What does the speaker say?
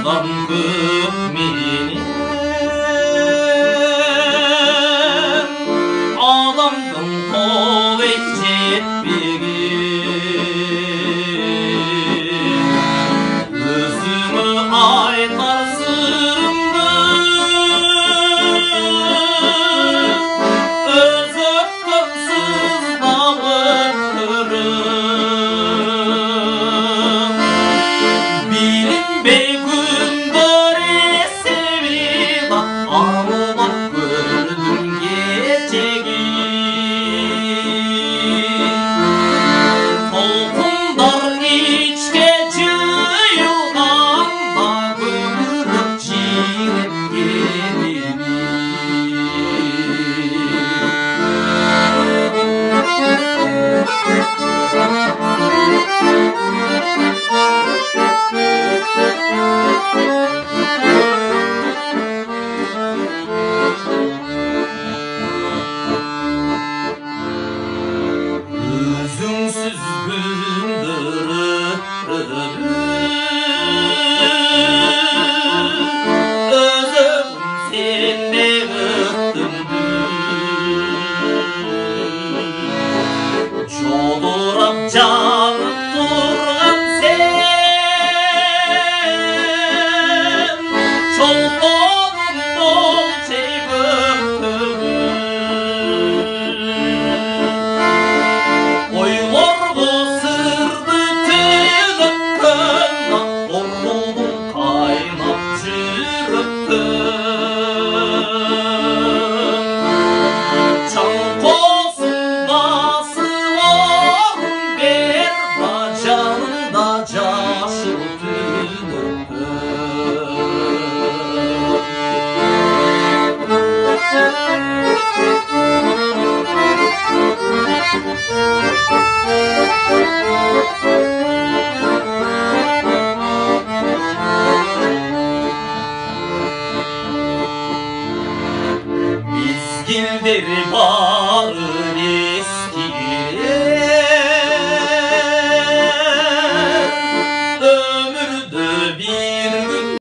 Sultan kökmenен адамдың қолы жетпеген өзіңе айтар сырымды өзектің сыздап өттіріп білінбей күндер есебіп арулап көрдім кетеген толқындар ичке жиылғанда көміліп жиілеп кетемін өзіңсіз күндері өзім сенде өттім жолырап жанып тұрған сен шолпоным бол ойларғы сырды төгіп күн ұрлығым қайнап жүріпті шаңқосын басып орын бер ба жанымда жасыл түніпті мезгілдер бар